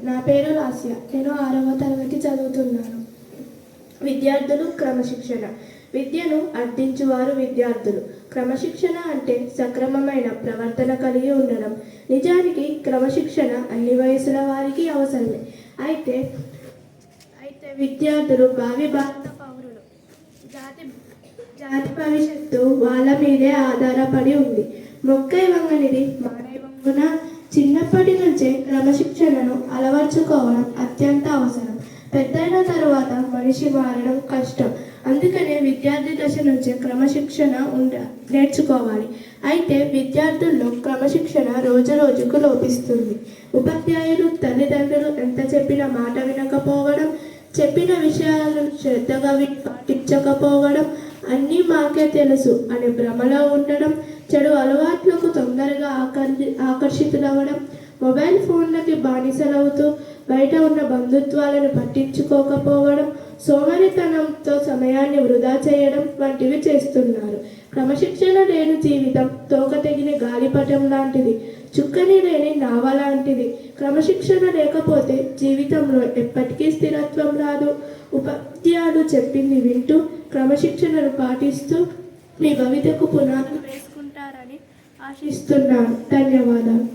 నా పేరు లాస్య. నేను 6వ తరగతి చదువుతున్నాను. విద్యార్థులు క్రమశిక్షణ. విద్యను అర్థించువారు విద్యార్థులు. క్రమశిక్షణ అంటే సక్రమమైన ప్రవర్తన కలిగి ఉండడం. నిజానికి క్రమశిక్షణ అన్ని వయసుల వారికి అవసరమే. అయితే విద్యార్థులు భావి భారత పౌరులు. జాతి భవిష్యత్తు వాళ్ళ మీదే ఆధారపడి ఉంది. మొక్కై వంగనిది మానై వంగున. చిన్నప్పటి నుంచే క్రమశిక్షణను అలవర్చుకోవడం అత్యంత అవసరం. పెద్దయిన తరువాత మనిషి మారడం కష్టం. అందుకనే విద్యార్థి దశ నుంచే క్రమశిక్షణ నేర్చుకోవాలి. అయితే విద్యార్థుల్లో క్రమశిక్షణ రోజు రోజుకు లోపిస్తుంది. ఉపాధ్యాయులు, తల్లిదండ్రులు ఎంత చెప్పినా మాట వినకపోవడం, చెప్పిన విషయాలను శ్రద్ధగా పాటించకపోవడం, అన్నీ మాకే తెలుసు అనే భ్రమలో ఉండడం, చెడు అలవాట్లకు తొందరగా ఆకర్షితులవ్వడం, మొబైల్ ఫోన్లకి బానిసలవుతూ బయట ఉన్న బంధుత్వాలను పట్టించుకోకపోవడం, సోమరితనంతో సమయాన్ని వృధా చేయడం వంటివి చేస్తున్నారు. క్రమశిక్షణ లేని జీవితం తోక తెగిన గాలిపటం లాంటిది, చుక్కని లేని నావ లాంటిది. క్రమశిక్షణ లేకపోతే జీవితంలో ఎప్పటికీ స్థిరత్వం రాదు. ఉపాధ్యాయులు చెప్పింది వింటూ క్రమశిక్షణను పాటిస్తూ మీ భవితకు పునాదులు వేసుకుంటారని ఆశిస్తున్నాను. ధన్యవాదాలు.